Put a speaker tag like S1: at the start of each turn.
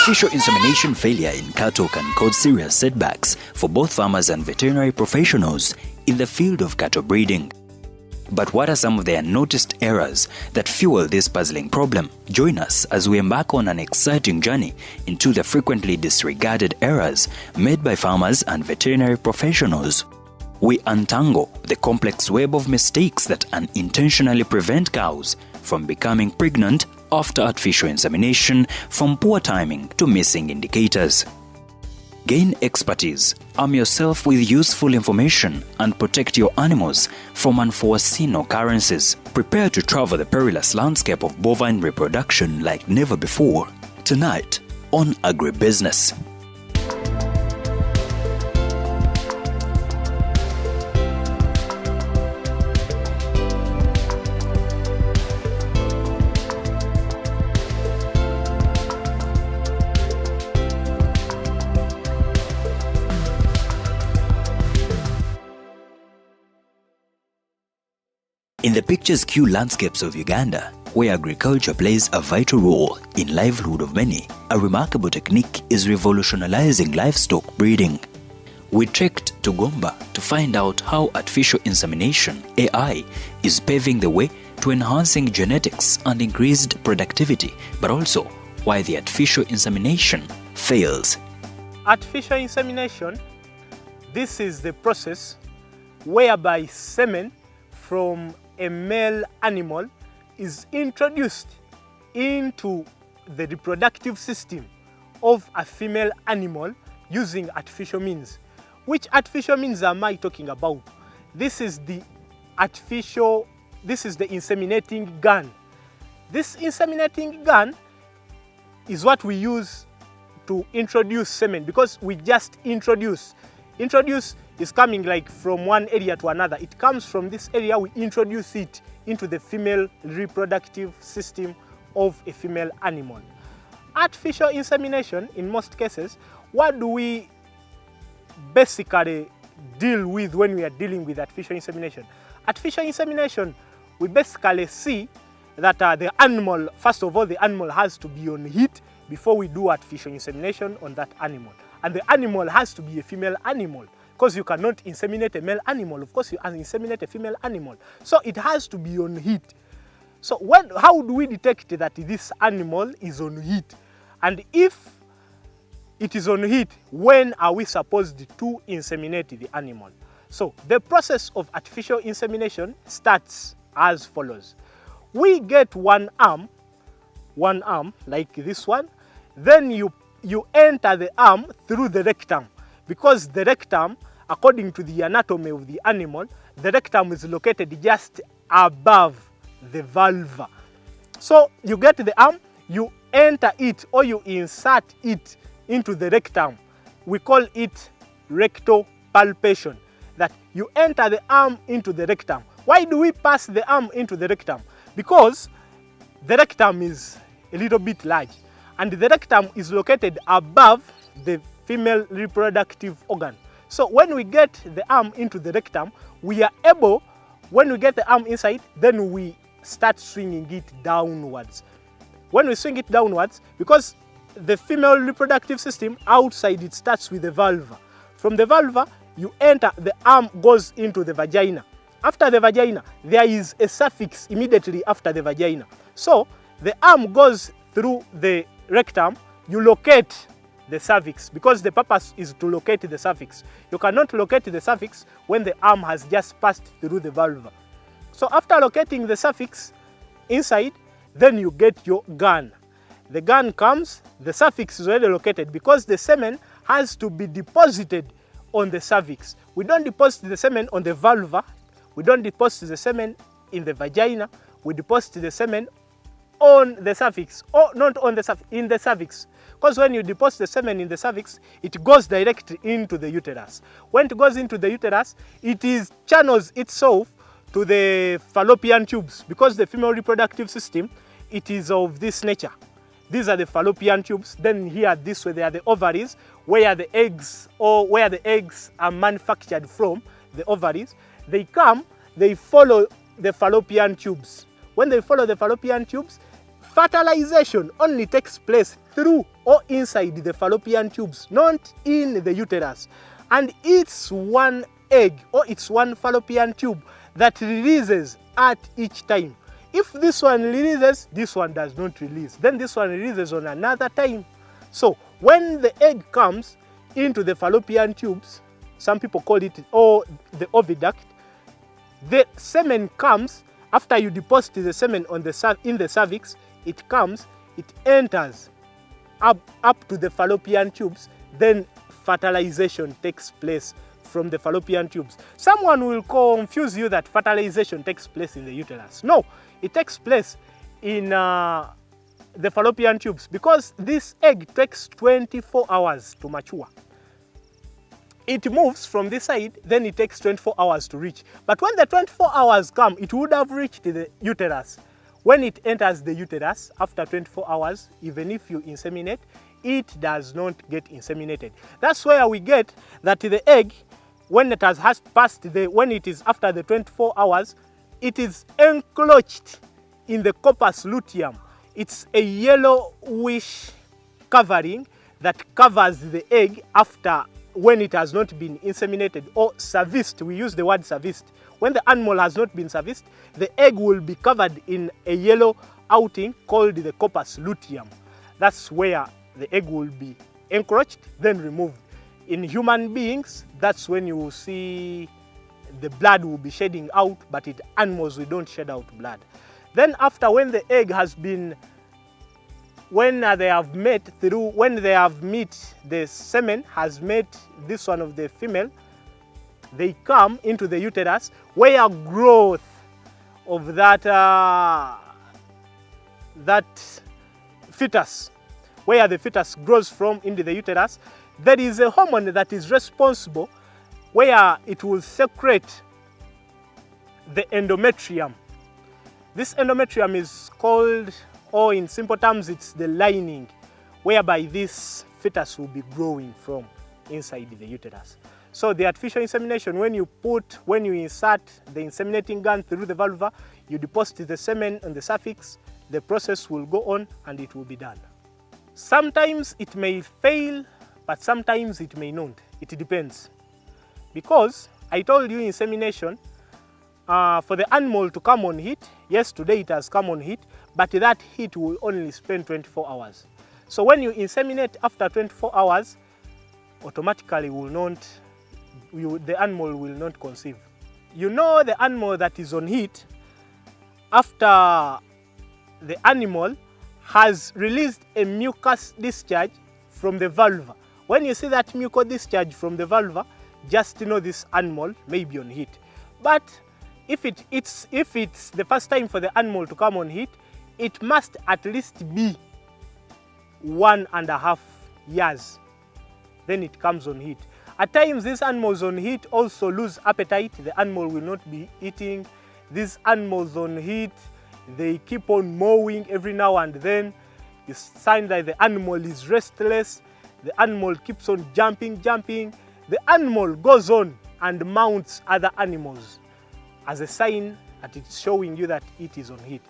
S1: Artificial insemination failure in cattle can cause serious setbacks for both farmers and veterinary professionals in the field of cattle breeding. But what are some of the unnoticed errors that fuel this puzzling problem? Join us as we embark on an exciting journey into the frequently disregarded errors made by farmers and veterinary professionals. We untangle the complex web of mistakes that unintentionally prevent cows from becoming pregnant after artificial insemination, from poor timing to missing indicators. Gain expertise, arm yourself with useful information, and protect your animals from unforeseen occurrences. Prepare to travel the perilous landscape of bovine reproduction like never before. Tonight on AgriBusiness. In the picturesque landscapes of Uganda, where agriculture plays a vital role in livelihood of many, a remarkable technique is revolutionizing livestock breeding. We trekked to Gomba to find out how artificial insemination, AI, is paving the way to enhancing genetics and increased productivity, but also why the artificial insemination fails.
S2: Artificial insemination, this is the process whereby semen from a male animal is introduced into the reproductive system of a female animal using artificial means. Which artificial means am I talking about? This is the inseminating gun. This inseminating gun is what we use to introduce semen, because we just introduce. Introduce is coming like from one area to another. It comes from this area, we introduce it into the female reproductive system of a female animal. Artificial insemination, in most cases, what do we basically deal with when we are dealing with artificial insemination? Artificial insemination, we basically see that the animal, first of all, the animal has to be on heat before we do artificial insemination on that animal. And the animal has to be a female animal, because you cannot inseminate a male animal. Of course, you can inseminate a female animal. So it has to be on heat. So how do we detect that this animal is on heat? And if it is on heat, when are we supposed to inseminate the animal? So the process of artificial insemination starts as follows. We get one arm like this one. Then you enter the arm through the rectum, because the rectum, according to the anatomy of the animal, the rectum is located just above the vulva. So you get the arm, you enter it or you insert it into the rectum. We call it rectal palpation, that you enter the arm into the rectum. Why do we pass the arm into the rectum? Because the rectum is a little bit large, and the rectum is located above the female reproductive organ. So when we get the arm into the rectum, we are able, when we get the arm inside, then we start swinging it downwards. When we swing it downwards, because the female reproductive system outside, it starts with the vulva. From the vulva, you enter, the arm goes into the vagina. After the vagina, there is a suffix immediately after the vagina. So the arm goes through the rectum, you locate the cervix, because the purpose is to locate the cervix. You cannot locate the cervix when the arm has just passed through the vulva. So after locating the cervix inside, then you get your gun. The gun comes, the cervix is already located, because the semen has to be deposited on the cervix. We don't deposit the semen on the vulva, we don't deposit the semen in the vagina, we deposit the semen on the cervix, or not on the cervix, in the cervix. Because when you deposit the semen in the cervix, it goes directly into the uterus. When it goes into the uterus, it channels itself to the fallopian tubes, because the female reproductive system, it is of this nature. These are the fallopian tubes. Then here, this way, they are the ovaries, where the eggs are manufactured from, the ovaries. They come, they follow the fallopian tubes. When they follow the fallopian tubes, Fertilization only takes place through or inside the fallopian tubes, not in the uterus. And it's one egg or it's one fallopian tube that releases at each time. If this one releases, this one does not release. Then this one releases on another time. So when the egg comes into the fallopian tubes, some people call it the oviduct, the semen comes. After you deposit the semen on in the cervix, it comes, it enters up to the fallopian tubes, then fertilization takes place from the fallopian tubes. Someone will confuse you that fertilization takes place in the uterus. No, it takes place in the fallopian tubes because this egg takes 24 hours to mature. It moves from this side, then it takes 24 hours to reach. But when the 24 hours come, it would have reached the uterus. When it enters the uterus, after 24 hours, even if you inseminate, it does not get inseminated. That's where we get that the egg, when it has passed, when it is after the 24 hours, it is enclosed in the corpus luteum. It's a yellowish covering that covers the egg after when it has not been inseminated or serviced. We use the word serviced. When the animal has not been serviced, the egg will be covered in a yellow outing called the corpus luteum. That's where the egg will be encroached, then removed. In human beings, that's when you will see the blood will be shedding out, but in animals, we don't shed out blood. Then after, when the egg has been, when they have met, the semen has met this one of the female, they come into the uterus where growth of that fetus, where the fetus grows from into the uterus, there is a hormone that is responsible where it will secrete the endometrium. This endometrium is called, or in simple terms, it's the lining whereby this fetus will be growing from inside the uterus. So the artificial insemination, when you insert the inseminating gun through the vulva, you deposit the semen on the cervix, the process will go on and it will be done. Sometimes it may fail, but sometimes it may not. It depends. Because I told you insemination, for the animal to come on heat, yes, today it has come on heat, but that heat will only spend 24 hours. So when you inseminate after 24 hours, automatically the animal will not conceive. You know the animal that is on heat, after the animal has released a mucus discharge from the vulva. When you see that mucus discharge from the vulva, just know this animal may be on heat. But if it's the first time for the animal to come on heat, it must at least be 1.5 years. Then it comes on heat. At times, these animals on heat also lose appetite. The animal will not be eating. These animals on heat, they keep on mowing every now and then. It's a sign that the animal is restless. The animal keeps on jumping. The animal goes on and mounts other animals as a sign that it's showing you that it is on heat.